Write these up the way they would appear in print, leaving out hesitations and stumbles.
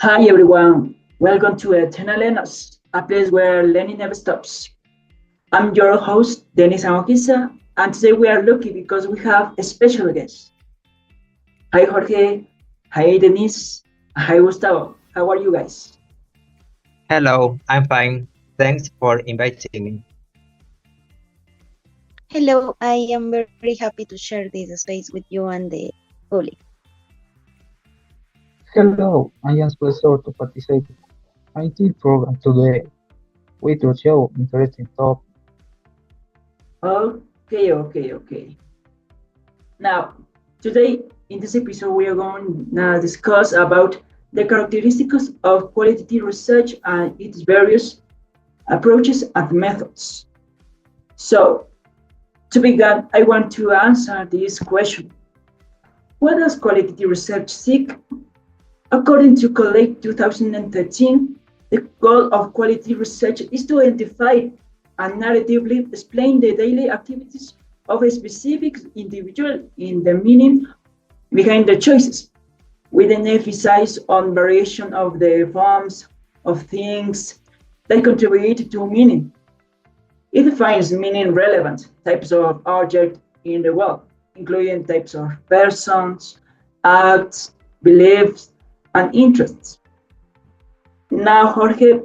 Hi everyone, welcome to Eternal Learners, a place where learning never stops. I'm your host, Denis Amokisa, and today we are lucky because we have a special guest. Hi Jorge, hi Denise, hi Gustavo. How are you guys? Hello, I'm fine. Thanks for inviting me. Hello, I am very happy to share this space with you and the public. Hello, I am pleasure to participate in this program today. We will show interesting topic. Okay. Now, today in this episode we are going to discuss about the characteristics of qualitative research and its various approaches and methods. So, to begin, I want to answer this question. What does qualitative research seek? According to Collate 2013, the goal of qualitative research is to identify and narratively explain the daily activities of a specific individual in the meaning behind the choices, with an emphasis on variation of the forms of things that contribute to meaning. It defines meaning relevant types of objects in the world, including types of persons, acts, beliefs, and interests. Now, Jorge,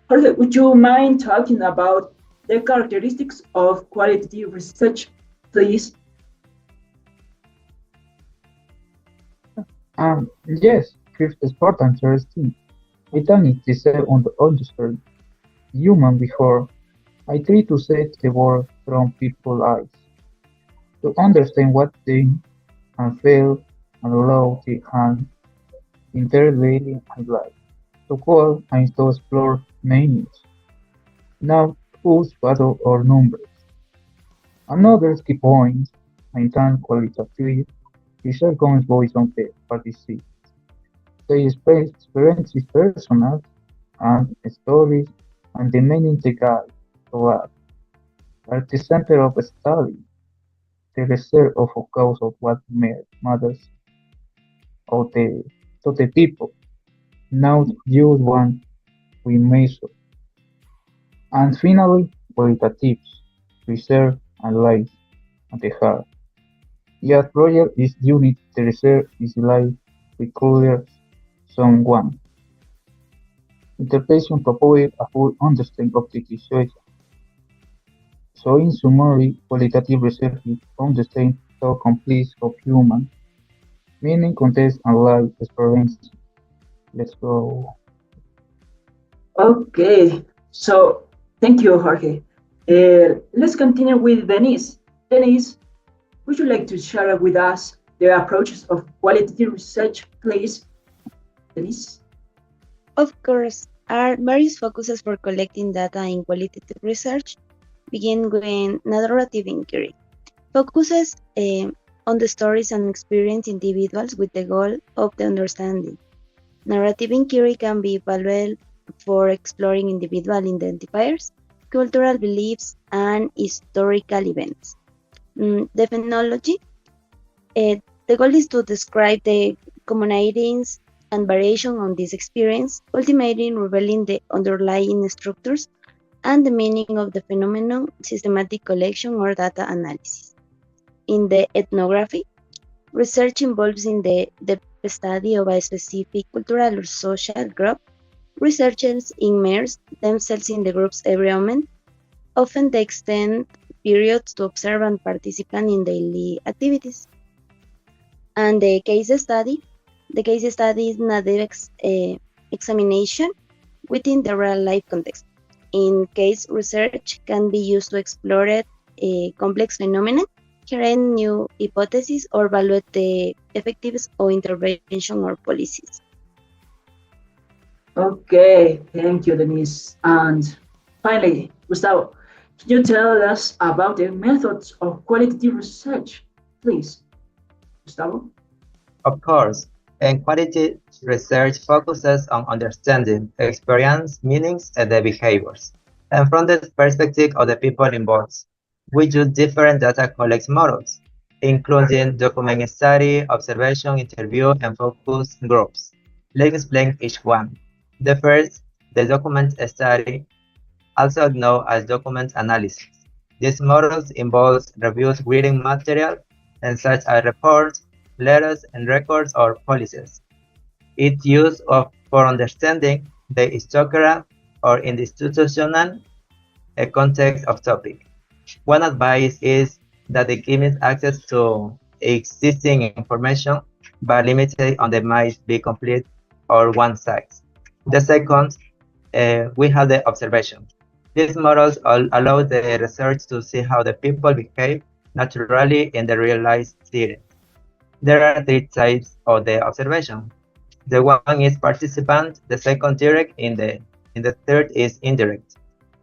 would you mind talking about the characteristics of qualitative research, please? Yes, first sport interesting. I think it is understand human before. I try to set the world from people's eyes, to understand what they and feel and allow the hand in their daily life. To call and to explore meanings, not whose battle or numbers. Another key point, I think qualitative research comes based on the participants. They experience personal and stories and the meaning they guide to life. At the center of the study, the research of a cause of what matters of to the people, not just one we measure. And finally, qualitative research and life at the heart. Yet project is unique, the research is like peculiar someone. Interpretation provides a full understanding of the situation. So in summary, qualitative research is understand the complexity of human meaning, context, and life experience. Let's go. Okay, so thank you, Jorge. Let's continue with Denise. Denise, would you like to share with us the approaches of qualitative research, please? Denise? Of course, are various focuses for collecting data in qualitative research, begin with narrative inquiry. Focuses on the stories and experience individuals with the goal of the understanding. Narrative inquiry can be valuable for exploring individual identifiers, cultural beliefs, and historical events. The phenology. The goal is to describe the commonalities and variation on this experience, ultimately revealing the underlying structures and the meaning of the phenomenon, systematic collection or data analysis. In the ethnography, research involves in the study of a specific cultural or social group. Researchers immerse themselves in the group's environment, often they extend periods to observe and participate in daily activities. And the case study is not examination within the real life context. In case research can be used to explore a complex phenomenon, create new hypotheses, or evaluate the effectiveness of intervention or policies. Okay, thank you, Denise. And finally, Gustavo, can you tell us about the methods of qualitative research, please? Gustavo? Of course, and quality research focuses on understanding, experience, meanings, and the behaviors. And from the perspective of the people involved, we use different data collection models, including document study, observation, interview, and focus groups. Let's explain each one. The first, the document study, also known as document analysis. These models involve reviews reading material and such as reports, letters, and records or policies. Its use for understanding the structural or institutional context of topic. One advice is that it gives access to existing information, but limited on the might be complete or one size. The second, we have the observation. These models allow the research to see how the people behave naturally in the real life setting. There are three types of the observation. The one is participant, the second direct, in the third is indirect.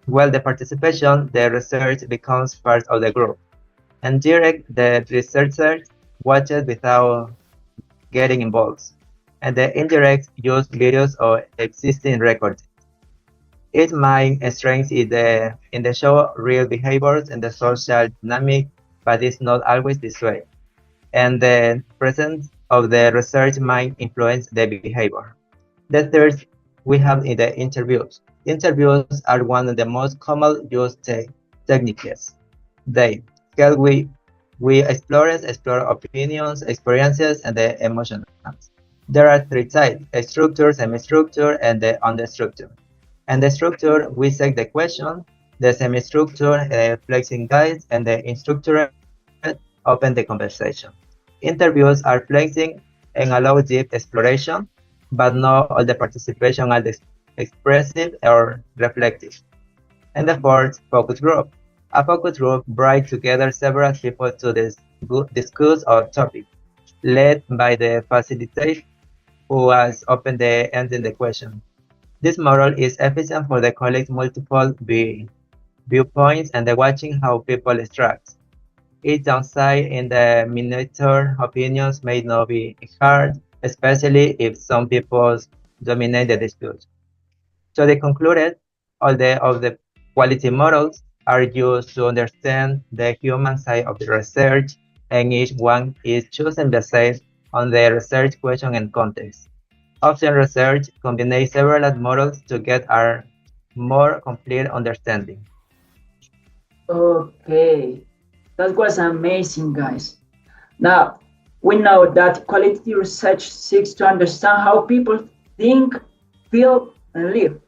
While the participation, the research becomes part of the group. And direct, the researcher watches without getting involved. And the indirect use videos or existing records. Its main strength is in the show real behaviors and the social dynamic, but it's not always this way. And the presence of the research might influence the behavior. The third, we have in the interviews. Interviews are one of the most common used techniques. They help we explore opinions, experiences, and the emotions. There are three types: a structure, semi-structure, and the understructure. And the structure, we set the question, the semi-structure, flexing guides, and the unstructured open the conversation. Interviews are flexing and allow deep exploration, but not all the participation are expressive or reflective. And the fourth, focus group. A focus group brings together several people to discuss a topic, led by the facilitator who has opened the ending the question. This model is efficient for the collect multiple viewpoints and the watching how people extract. Its downside in the monitor opinions may not be heard, especially if some people dominate the dispute. So they concluded all of the quality models are used to understand the human side of the research, and each one is chosen based on the research question and context. Often research combines several models to get a more complete understanding. Okay, that was amazing, guys. Now, we know that quality research seeks to understand how people think, feel, and live.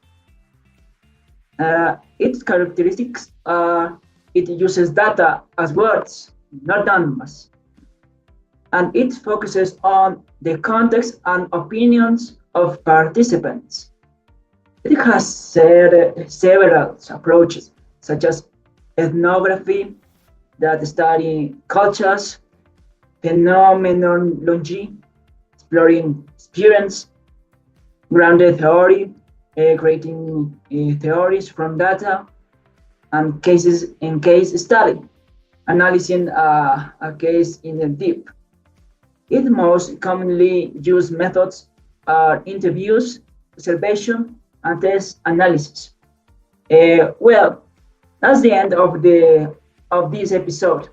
Its characteristics are it uses data as words, not numbers, and it focuses on the context and opinions of participants. It has several approaches, such as ethnography, that study cultures, phenomenology, exploring experience, grounded theory, creating theories from data, and cases in case study, analyzing a case in the deep. Its most commonly used methods are interviews, observation, and test analysis. Well, that's the end of this episode.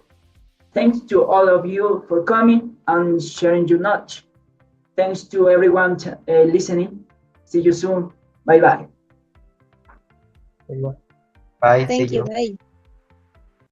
Thanks to all of you for coming and sharing your knowledge. Thanks to everyone listening. See you soon. Bye bye. Bye-bye. Bye, see Thank you. you. Bye.